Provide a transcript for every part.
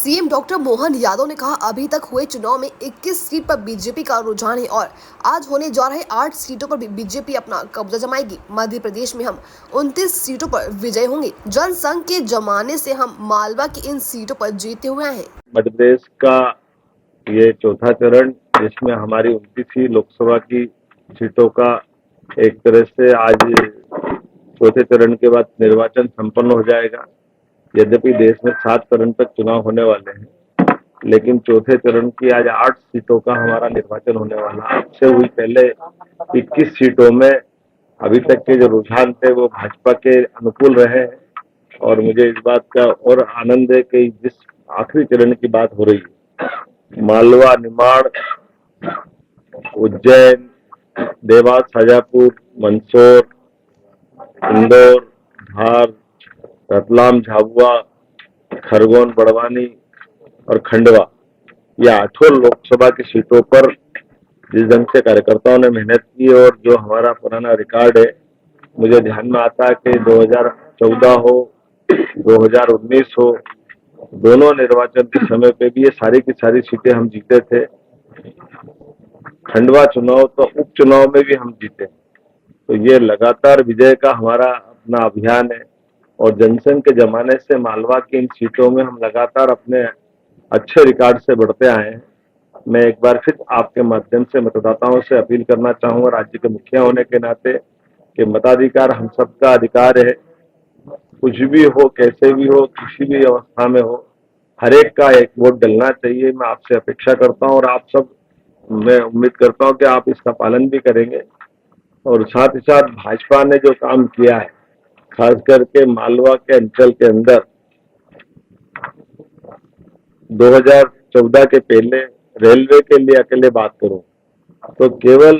CM doctor Mohan Yadav ने कहा, अभी तक हुए चुनाव में 21 सीट पर बीजेपी का रुझान है और आज होने जा रहे 8 सीटों पर भी बीजेपी अपना कब्जा जमाएगी। मध्य प्रदेश में हम 29 सीटों पर विजय होंगे। जनसंघ के जमाने से हम मालवा की इन सीटों पर जीते हुए हैं। मध्य प्रदेश का ये चौथा चरण, जिसमें हमारी 29 लोकसभा की सीटों का एक तरह से आज चौथे चरण के बाद निर्वाचन संपन्न हो जाएगा। यद्यपि देश में 7 चरण तक चुनाव होने वाले हैं, लेकिन चौथे चरण की आज 8 सीटों का हमारा निर्वाचन होने वाला है। इससे हुई पहले 21 सीटों में अभी तक के जो रुझान थे वो भाजपा के अनुकूल रहे हैं और मुझे इस बात का और आनंद है कि जिस आखिरी चरण की बात हो रही है, मालवा, निमाड़, उज्जैन, देवास, शाजापुर, मंदसौर, इंदौर, धार, रतलाम, झाबुआ, खरगोन, बड़वानी और खंडवा, ये 8 लोकसभा की सीटों पर जिस ढंग से कार्यकर्ताओं ने मेहनत की और जो हमारा पुराना रिकॉर्ड है, मुझे ध्यान में आता है कि 2014 हो, 2019 हो, दोनों निर्वाचन के समय पे भी ये सारी की सारी सीटें हम जीते थे। खंडवा चुनाव तो उपचुनाव में भी हम जीते। तो ये लगातार विजय का हमारा अपना अभियान है और जनसंघ के जमाने से मालवा की इन सीटों में हम लगातार अपने अच्छे रिकॉर्ड से बढ़ते आए हैं। मैं एक बार फिर आपके माध्यम से मतदाताओं से अपील करना चाहूंगा, राज्य के मुखिया होने के नाते, कि मताधिकार हम सबका अधिकार है। कुछ भी हो, कैसे भी हो, किसी भी अवस्था में हो, हर एक का एक वोट डलना चाहिए। मैं आपसे अपेक्षा करता हूं और आप सब, मैं उम्मीद करता हूं कि आप इसका पालन भी करेंगे। और साथ ही साथ भाजपा ने जो काम किया है, खास करके मालवा के अंचल के अंदर 2014 के पहले रेलवे के लिए अकेले बात करूं तो केवल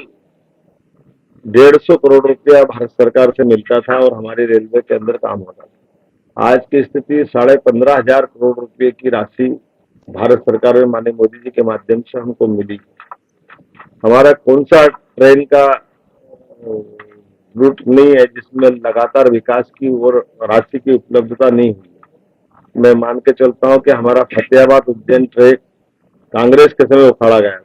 150 करोड़ रुपया भारत सरकार से मिलता था और हमारी रेलवे के अंदर काम होता था। आज की स्थिति 15,500 करोड़ रुपए की राशि भारत सरकार में माननीय मोदी जी के माध्यम से हमको मिली। हमारा कौन सा ट्रेन का रूट नहीं है जिसमें लगातार विकास की और राशि की उपलब्धता नहीं हुई। मैं मान के चलता हूं कि हमारा फतेहाबाद उज्जैन ट्रैक कांग्रेस के समय उखाड़ा गया,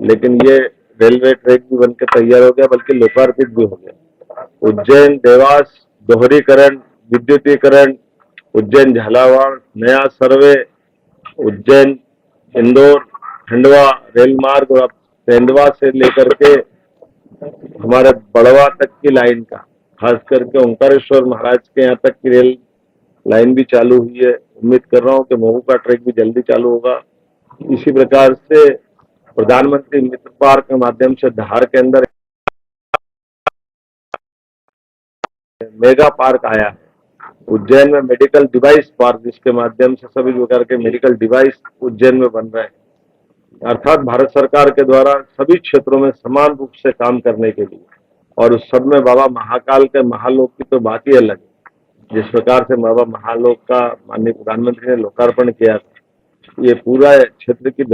लेकिन ये रेलवे ट्रैक भी बनकर तैयार हो गया, बल्कि लोकार्पित भी हो गया। उज्जैन देवास दोहरीकरण, विद्युतीकरण, उज्जैन झालावाड़ नया सर्वे, उज्जैन इंदौर खंडवा रेल मार्ग और तेंदुआ से लेकर के हमारे बड़वा तक की लाइन का, खास करके ओंकारेश्वर महाराज के यहाँ तक की रेल लाइन भी चालू हुई है। उम्मीद कर रहा हूँ कि महू का ट्रैक भी जल्दी चालू होगा। इसी प्रकार से प्रधानमंत्री मित्र पार्क के माध्यम से धार के अंदर मेगा पार्क आया है। उज्जैन में मेडिकल डिवाइस पार्क, जिसके माध्यम से सभी प्रकार के मेडिकल डिवाइस उज्जैन में बन रहे हैं। अर्थात भारत सरकार के द्वारा सभी क्षेत्रों में समान रूप से काम करने के लिए, और उस सब में बाबा महाकाल के महालोक की तो बात ही अलग है। जिस प्रकार से बाबा महालोक का माननीय प्रधानमंत्री ने लोकार्पण किया था, ये पूरा क्षेत्र की